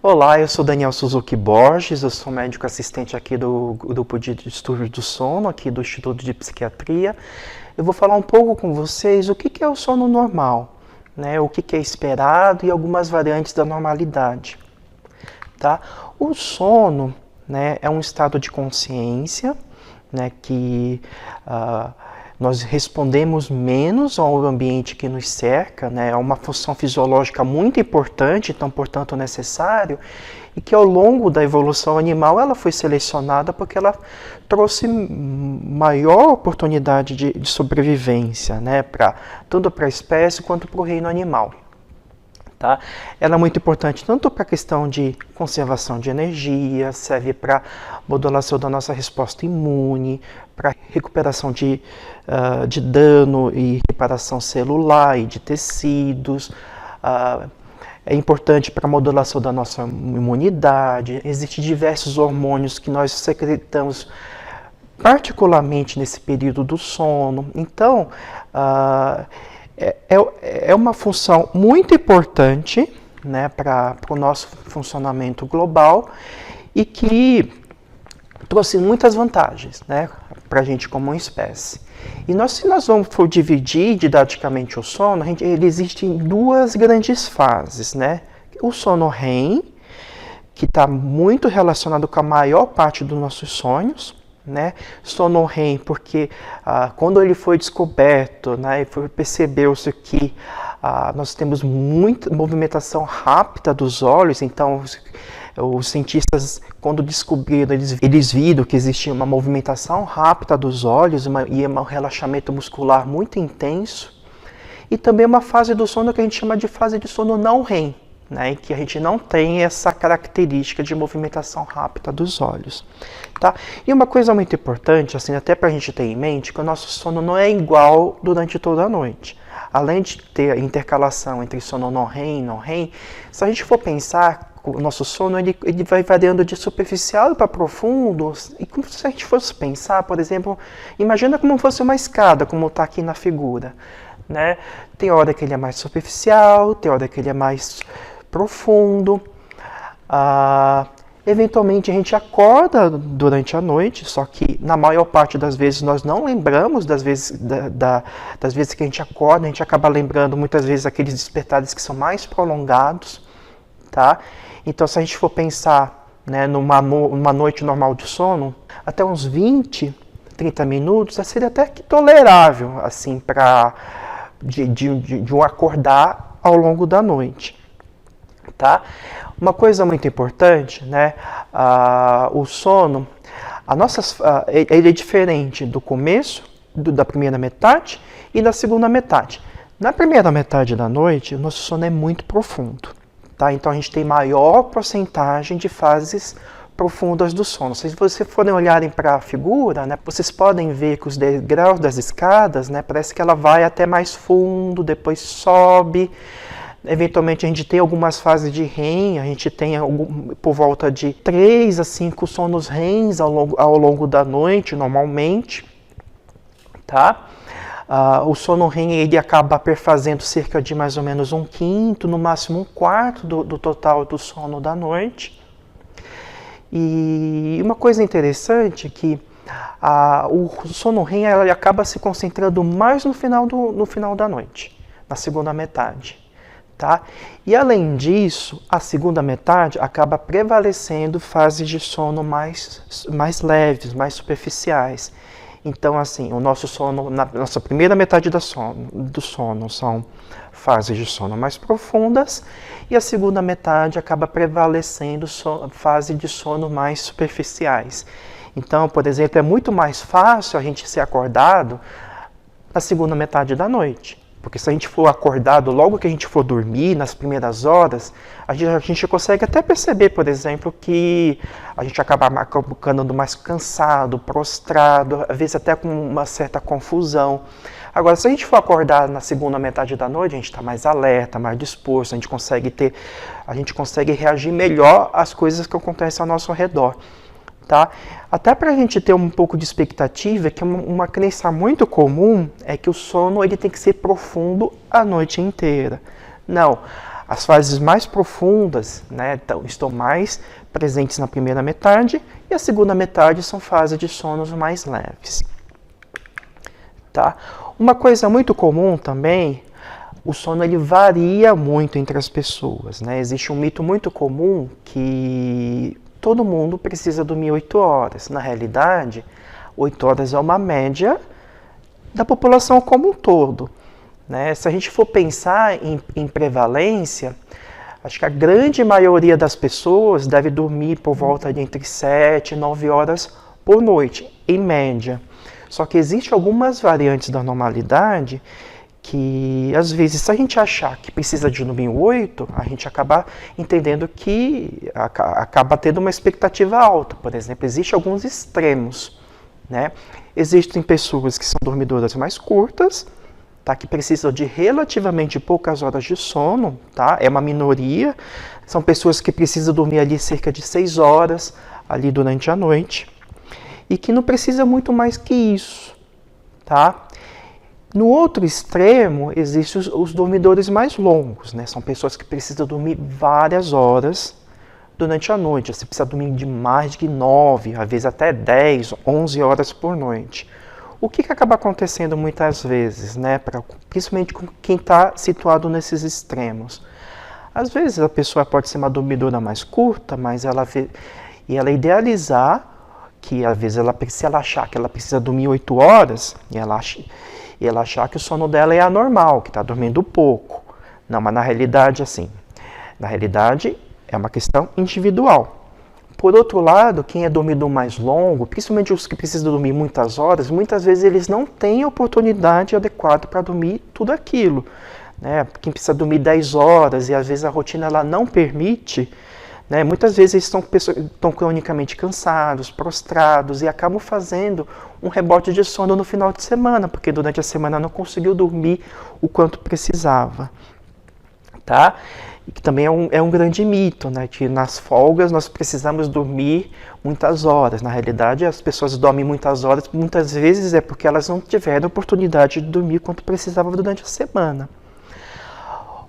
Olá, eu sou Daniel Suzuki Borges, eu sou médico assistente aqui do grupo de distúrbios do sono, aqui do Instituto de Psiquiatria. Eu vou falar um pouco com vocês o que é o sono normal, né? O que é esperado e algumas variantes da normalidade. Tá? O sono, né, é um estado de consciência, né, que nós respondemos menos ao ambiente que nos cerca, né, é uma função fisiológica muito importante, então, portanto, necessário, e que ao longo da evolução animal ela foi selecionada porque ela trouxe maior oportunidade de sobrevivência, né, tanto para a espécie quanto para o reino animal. Tá? Ela é muito importante tanto para a questão de conservação de energia, serve para modulação da nossa resposta imune, para recuperação de dano e reparação celular e de tecidos, é importante para a modulação da nossa imunidade. Existem diversos hormônios que nós secretamos particularmente nesse período do sono. Então, é uma função muito importante, né, para o nosso funcionamento global e que trouxe muitas vantagens, né, para a gente como espécie. E se nós for dividir didaticamente o sono, ele existe em duas grandes fases, né? O sono REM, que está muito relacionado com a maior parte dos nossos sonhos, né? Sono REM, porque quando ele foi descoberto, né, percebeu-se que nós temos muita movimentação rápida dos olhos, então os cientistas, quando descobriram, eles viram que existia uma movimentação rápida dos olhos e um relaxamento muscular muito intenso, e também uma fase do sono que a gente chama de fase de sono não REM, né, em que a gente não tem essa característica de movimentação rápida dos olhos. Tá? E uma coisa muito importante, assim, até para a gente ter em mente, que o nosso sono não é igual durante toda a noite. Além de ter a intercalação entre sono não REM e não REM, se a gente for pensar, o nosso sono ele vai variando de superficial para profundo, e como se a gente fosse pensar, por exemplo, imagina como fosse uma escada, como está aqui na figura. Né? Tem hora que ele é mais superficial, tem hora que ele é mais profundo. Eventualmente a gente acorda durante a noite, só que na maior parte das vezes nós não lembramos das vezes que a gente acorda, a gente acaba lembrando muitas vezes aqueles despertares que são mais prolongados, tá? Então se a gente for pensar, né, numa noite normal de sono, até uns 20, 30 minutos, seria até que tolerável, assim, de um acordar ao longo da noite. Tá? Uma coisa muito importante, né? O sono, ele é diferente do começo, da primeira metade e da segunda metade. Na primeira metade da noite, o nosso sono é muito profundo. Tá? Então a gente tem maior porcentagem de fases profundas do sono. Se vocês forem olharem para a figura, né, vocês podem ver que os degraus das escadas, né, parece que ela vai até mais fundo, depois sobe. Eventualmente a gente tem algumas fases de REM, a gente tem por volta de 3 a 5 sonos REMs ao longo da noite, normalmente. Tá? O sono REM ele acaba perfazendo cerca de mais ou menos 1/5, no máximo 1/4 do total do sono da noite. E uma coisa interessante é que o sono REM ele acaba se concentrando mais no final da noite, na segunda metade. Tá? E além disso, a segunda metade acaba prevalecendo fases de sono mais leves, mais superficiais. Então, assim, o nosso sono, na nossa primeira metade do sono são fases de sono mais profundas, e a segunda metade acaba prevalecendo fases de sono mais superficiais. Então, por exemplo, é muito mais fácil a gente ser acordado na segunda metade da noite. Porque se a gente for acordado logo que a gente for dormir, nas primeiras horas, a gente consegue até perceber, por exemplo, que a gente acaba ficando mais cansado, prostrado, às vezes até com uma certa confusão. Agora, se a gente for acordar na segunda metade da noite, a gente está mais alerta, mais disposto, a gente consegue reagir melhor às coisas que acontecem ao nosso redor. Tá? Até para a gente ter um pouco de expectativa, que uma crença muito comum é que o sono ele tem que ser profundo a noite inteira. Não, As fases mais profundas, né, estão mais presentes na primeira metade, e a segunda metade são fases de sonos mais leves. Tá? Uma coisa muito comum também, o sono ele varia muito entre as pessoas, né? Existe um mito muito comum que todo mundo precisa dormir 8 horas. Na realidade, 8 horas é uma média da população como um todo, né? Se a gente for pensar em prevalência, acho que a grande maioria das pessoas deve dormir por volta de entre 7 e 9 horas por noite, em média. Só que existem algumas variantes da normalidade que, às vezes, se a gente achar que precisa de dormir 8, a gente acaba entendendo que acaba tendo uma expectativa alta. Por exemplo, existem alguns extremos, né? Existem pessoas que são dormidoras mais curtas, tá? Que precisam de relativamente poucas horas de sono, tá? É uma minoria. São pessoas que precisam dormir ali cerca de 6 horas ali durante a noite e que não precisa muito mais que isso, tá? No outro extremo, existem os dormidores mais longos, né? São pessoas que precisam dormir várias horas durante a noite. Você precisa dormir de mais de 9, às vezes até 10, 11 horas por noite. O que acaba acontecendo muitas vezes, né? Principalmente com quem está situado nesses extremos? Às vezes a pessoa pode ser uma dormidora mais curta, mas ela idealizar que às vezes se ela achar que ela precisa dormir 8 horas, e ela achar que o sono dela é anormal, que está dormindo pouco. Não, mas na realidade, assim, é uma questão individual. Por outro lado, quem é dormidor mais longo, principalmente os que precisam dormir muitas horas, muitas vezes eles não têm a oportunidade adequada para dormir tudo aquilo, né? Quem precisa dormir 10 horas e às vezes a rotina ela não permite, né? Muitas vezes eles estão cronicamente cansados, prostrados e acabam fazendo um rebote de sono no final de semana, porque durante a semana não conseguiu dormir o quanto precisava, tá? E que também é um grande mito, né? Que nas folgas nós precisamos dormir muitas horas. Na realidade, as pessoas dormem muitas horas, muitas vezes é porque elas não tiveram oportunidade de dormir quanto precisavam durante a semana.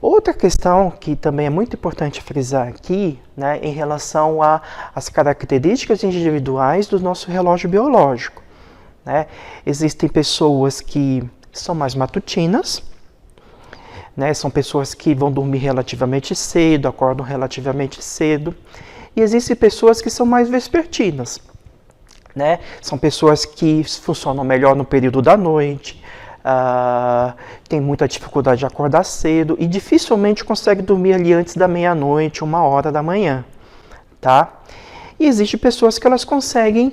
Outra questão que também é muito importante frisar aqui, né, em relação às características individuais do nosso relógio biológico, né? Existem pessoas que são mais matutinas, né? São pessoas que vão dormir relativamente cedo, acordam relativamente cedo, e existem pessoas que são mais vespertinas, né? São pessoas que funcionam melhor no período da noite, tem muita dificuldade de acordar cedo e dificilmente consegue dormir ali antes da meia-noite, 1h da manhã, tá? E existem pessoas que elas conseguem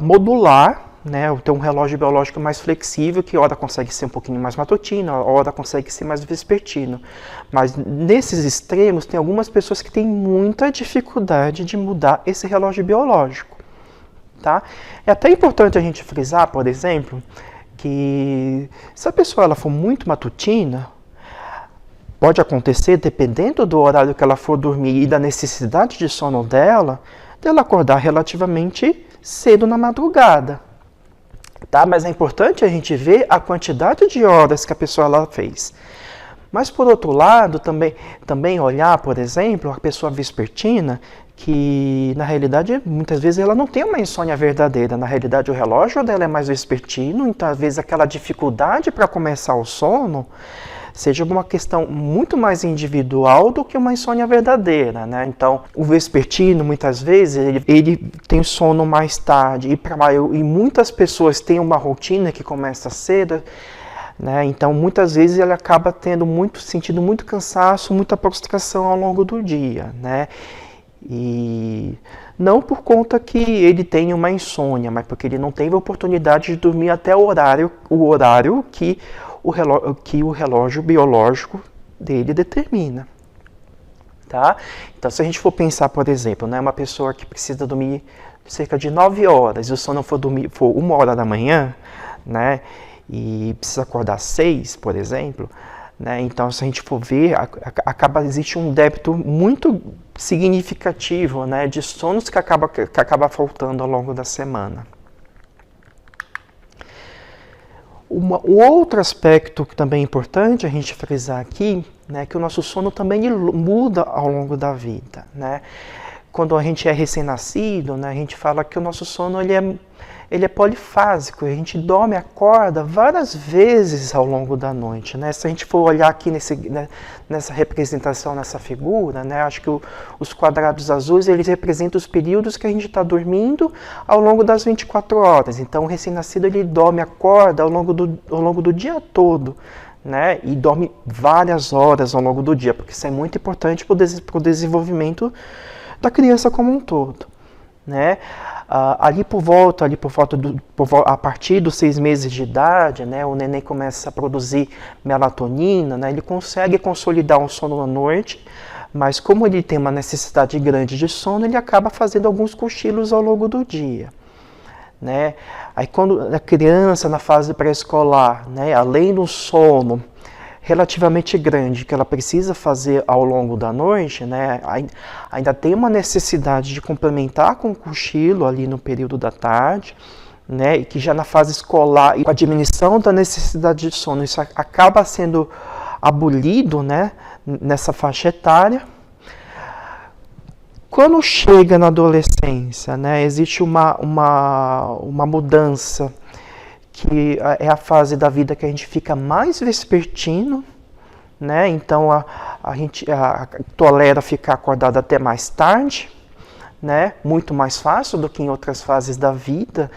modular, né? Ter um relógio biológico mais flexível, que hora consegue ser um pouquinho mais matutino, hora consegue ser mais vespertino. Mas nesses extremos tem algumas pessoas que têm muita dificuldade de mudar esse relógio biológico, tá? É até importante a gente frisar, por exemplo, que se a pessoa ela for muito matutina, pode acontecer, dependendo do horário que ela for dormir e da necessidade de sono dela acordar relativamente cedo na madrugada, tá? Mas é importante a gente ver a quantidade de horas que a pessoa ela fez. Mas, por outro lado, também olhar, por exemplo, a pessoa vespertina, que, na realidade, muitas vezes ela não tem uma insônia verdadeira. Na realidade, o relógio dela é mais vespertino, então, às vezes, aquela dificuldade para começar o sono seja uma questão muito mais individual do que uma insônia verdadeira, né? Então, o vespertino, muitas vezes, ele tem sono mais tarde, e muitas pessoas têm uma rotina que começa cedo, né? Então, muitas vezes ele acaba sentindo muito cansaço, muita prostração ao longo do dia, né? E não por conta que ele tenha uma insônia, mas porque ele não teve a oportunidade de dormir até o horário que o relógio biológico dele determina, tá? Então, se a gente for pensar, por exemplo, né, uma pessoa que precisa dormir cerca de 9 horas e o sono for 1h da manhã, né? E precisa acordar 6, por exemplo, né? Então, se a gente for ver, existe um débito muito significativo, né, de sonos que acaba faltando ao longo da semana. O outro aspecto que também é importante a gente frisar aqui, né, que o nosso sono também muda ao longo da vida, né? Quando a gente é recém-nascido, né, a gente fala que o nosso sono ele é polifásico, a gente dorme e acorda várias vezes ao longo da noite, né? Se a gente for olhar aqui nessa representação, nessa figura, né, acho que os quadrados azuis, eles representam os períodos que a gente está dormindo ao longo das 24 horas. Então, o recém-nascido, ele dorme e acorda ao longo do dia todo, né? E dorme várias horas ao longo do dia, porque isso é muito importante para o desenvolvimento da criança como um todo, né? A partir dos 6 meses de idade, né, o neném começa a produzir melatonina, né, ele consegue consolidar um sono à noite, mas como ele tem uma necessidade grande de sono, ele acaba fazendo alguns cochilos ao longo do dia, né? Aí quando a criança na fase pré-escolar, né, além do sono relativamente grande que ela precisa fazer ao longo da noite, né, ainda tem uma necessidade de complementar com o cochilo ali no período da tarde, né, e que já na fase escolar, e com a diminuição da necessidade de sono, isso acaba sendo abolido, né, nessa faixa etária. Quando chega na adolescência, né, existe uma mudança, que é a fase da vida que a gente fica mais vespertino, né? Então a gente tolera ficar acordado até mais tarde, né? Muito mais fácil do que em outras fases da vida,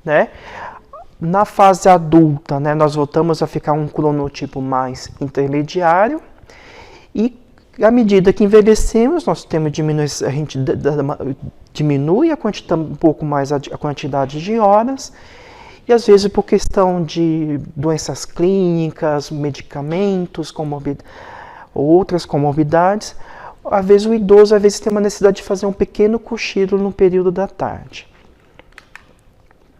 né? Na fase adulta, né, nós voltamos a ficar um cronotipo mais intermediário, e à medida que envelhecemos, nós temos a gente diminui um pouco mais a quantidade de horas. E às vezes por questão de doenças clínicas, medicamentos, outras comorbidades, às vezes o idoso tem uma necessidade de fazer um pequeno cochilo no período da tarde.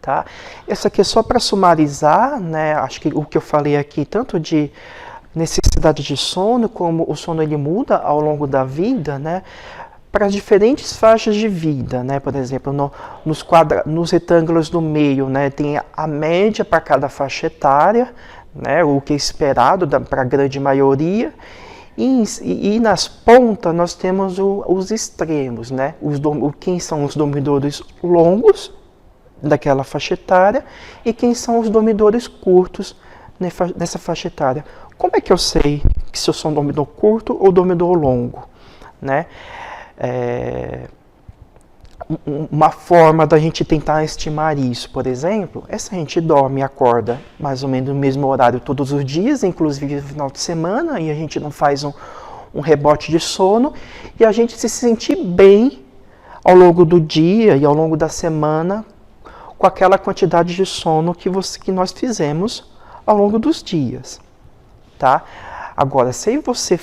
Tá? Isso aqui é só para sumarizar, né? Acho que o que eu falei aqui, tanto de necessidade de sono, como o sono ele muda ao longo da vida, né? Para diferentes faixas de vida, né? Por exemplo, nos retângulos do meio, né, tem a média para cada faixa etária, né, o que é esperado para a grande maioria, e nas pontas nós temos os extremos, né, quem são os dormidores longos daquela faixa etária e quem são os dormidores curtos nessa faixa etária. Como é que eu sei se eu sou um dormidor curto ou dormidor longo, né? Uma forma da gente tentar estimar isso, por exemplo, é se a gente dorme e acorda mais ou menos no mesmo horário todos os dias, inclusive no final de semana, e a gente não faz um rebote de sono, e a gente se sentir bem ao longo do dia e ao longo da semana com aquela quantidade de sono que nós fizemos ao longo dos dias, tá? Agora, se você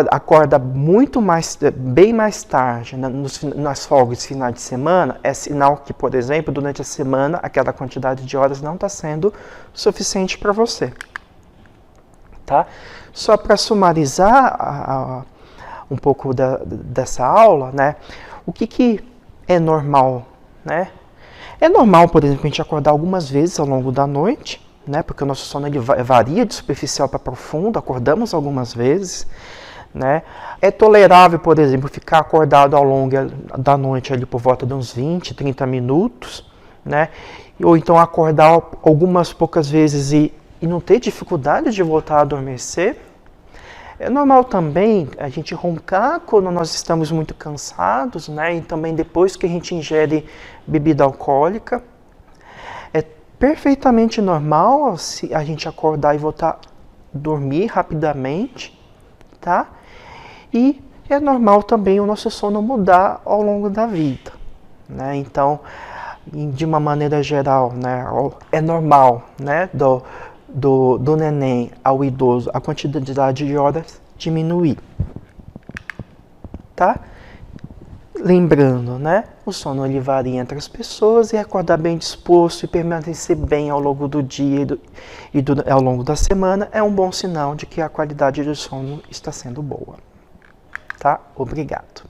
acorda bem mais tarde, nas folgas de final de semana, é sinal que, por exemplo, durante a semana, aquela quantidade de horas não está sendo suficiente para você. Tá? Só para sumarizar um pouco dessa aula, né? O que é normal, né? É normal, por exemplo, a gente acordar algumas vezes ao longo da noite, né, porque o nosso sono ele varia de superficial para profundo, acordamos algumas vezes, né. É tolerável, por exemplo, ficar acordado ao longo da noite ali por volta de uns 20, 30 minutos, né, ou então acordar algumas poucas vezes e não ter dificuldade de voltar a adormecer. É normal também a gente roncar quando nós estamos muito cansados, né, e também depois que a gente ingere bebida alcoólica. Perfeitamente normal se a gente acordar e voltar a dormir rapidamente, tá? E é normal também o nosso sono mudar ao longo da vida, né? Então, de uma maneira geral, né, é normal, né, do neném ao idoso, a quantidade de horas diminuir, tá? Lembrando, né, o sono ele varia entre as pessoas, e acordar bem disposto e permanecer bem ao longo do dia e ao longo da semana é um bom sinal de que a qualidade do sono está sendo boa. Tá? Obrigado.